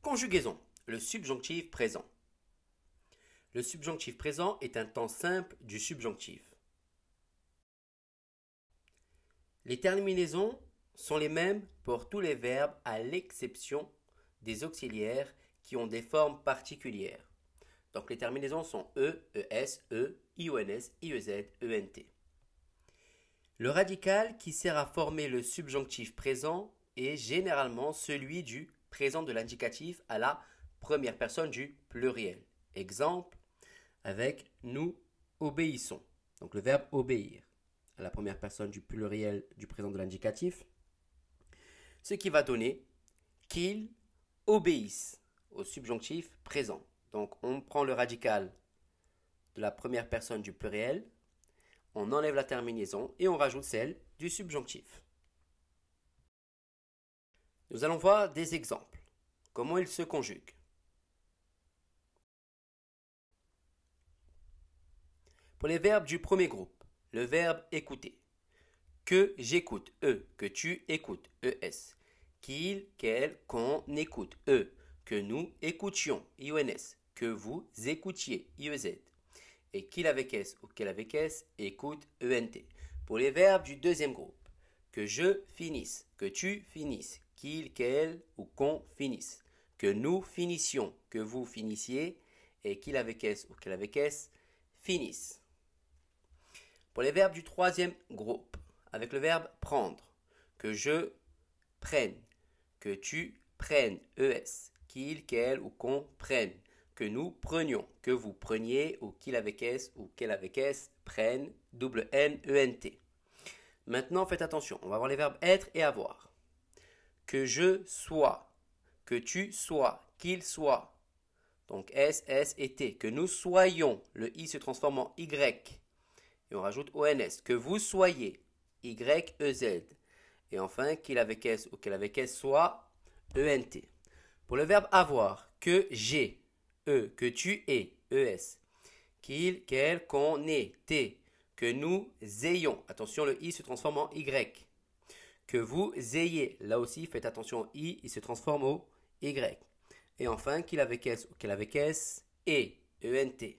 Conjugaison. Le subjonctif présent. Le subjonctif présent est un temps simple du subjonctif. Les terminaisons sont les mêmes pour tous les verbes à l'exception des auxiliaires qui ont des formes particulières. Donc les terminaisons sont E, ES, E, IONS, IEZ, ENT. Le radical qui sert à former le subjonctif présent est généralement celui du présent de l'indicatif à la première personne du pluriel. Exemple, avec nous obéissons. Donc le verbe obéir à la première personne du pluriel du présent de l'indicatif, ce qui va donner qu'ils obéissent au subjonctif présent. Donc on prend le radical de la première personne du pluriel, on enlève la terminaison et on rajoute celle du subjonctif. Nous allons voir des exemples. Comment ils se conjuguent. Pour les verbes du premier groupe, le verbe écouter. Que j'écoute, E. Que tu écoutes, ES. Qu'il, qu'elle, qu'on écoute, E. Que nous écoutions, IONS. Que vous écoutiez, IEZ. Et qu'il avec S ou qu'elle avec S, écoute, ENT. Pour les verbes du deuxième groupe, que je finisse, que tu finisses, qu'il, qu'elle ou qu'on finisse. Que nous finissions, que vous finissiez, et qu'il avec S ou qu'elle avec S, finissent. Pour les verbes du troisième groupe, avec le verbe prendre, que je prenne, que tu prennes, ES, qu'il, qu'elle ou qu'on prenne, que nous prenions, que vous preniez, ou qu'il avec S ou qu'elle avec S, prenne, double N, ENT. Maintenant, faites attention, on va voir les verbes être et avoir. Que je sois, que tu sois, qu'il soit. Donc S, S et T. Que nous soyons, le I se transforme en Y. Et on rajoute ONS. Que vous soyez, Y, EZ. Et enfin, qu'il avec S ou qu'elle avec S soit, ENT. Pour le verbe avoir, que j'ai, E. Que tu aies, ES. Qu'il, qu'elle, qu'on ait, T. Que nous ayons. Attention, le I se transforme en Y. Que vous ayez. Là aussi, faites attention au I, il se transforme au Y. Et enfin, qu'il avec S ou qu'elle avec S, et, ENT.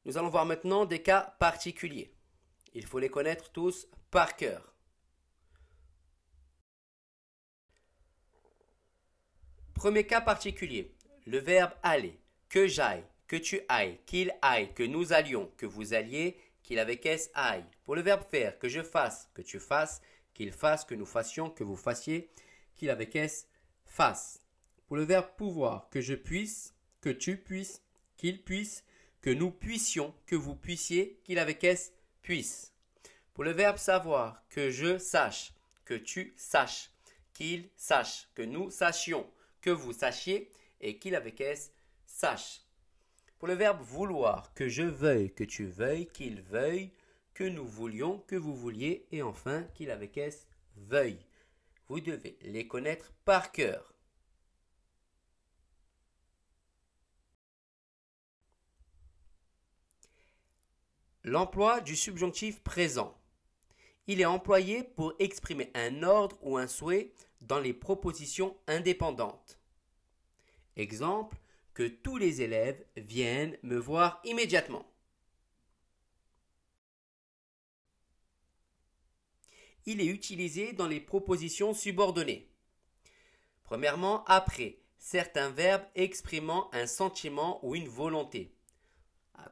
Nous allons voir maintenant des cas particuliers. Il faut les connaître tous par cœur. Premier cas particulier, le verbe aller. Que j'aille, que tu ailles, qu'il aille, que nous allions, que vous alliez, qu'il avec S aille. Pour le verbe faire, que je fasse, que tu fasses, qu'il fasse, que nous fassions, que vous fassiez, qu'il avec S fasse. Pour le verbe pouvoir, que je puisse, que tu puisses, qu'il puisse, que nous puissions, que vous puissiez, qu'il avec S puisse. Pour le verbe savoir, que je sache, que tu saches, qu'il sache, que nous sachions, que vous sachiez et qu'il avec S sache. Pour le verbe vouloir, que je veuille, que tu veuilles, qu'il veuille, que nous voulions, que vous vouliez et enfin qu'il avec S veuille. Vous devez les connaître par cœur. L'emploi du subjonctif présent. Il est employé pour exprimer un ordre ou un souhait dans les propositions indépendantes. Exemple, que tous les élèves viennent me voir immédiatement. Il est utilisé dans les propositions subordonnées. Premièrement, après certains verbes exprimant un sentiment ou une volonté,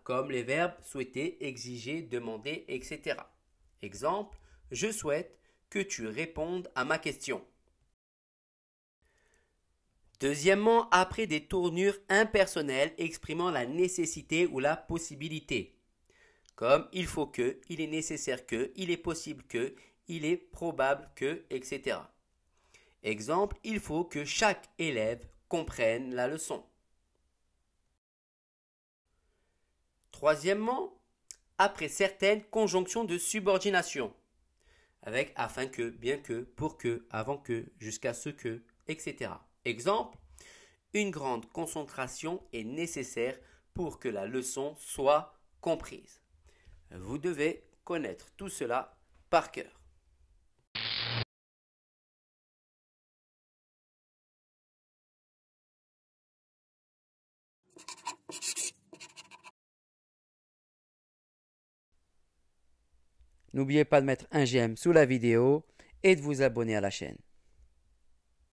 comme les verbes souhaiter, exiger, demander, etc. Exemple, je souhaite que tu répondes à ma question. Deuxièmement, après des tournures impersonnelles exprimant la nécessité ou la possibilité, comme il faut que, il est nécessaire que, il est possible que, il est probable que, etc. Exemple, il faut que chaque élève comprenne la leçon. Troisièmement, après certaines conjonctions de subordination, avec afin que, bien que, pour que, avant que, jusqu'à ce que, etc. Exemple, une grande concentration est nécessaire pour que la leçon soit comprise. Vous devez connaître tout cela par cœur. N'oubliez pas de mettre un j'aime sous la vidéo et de vous abonner à la chaîne.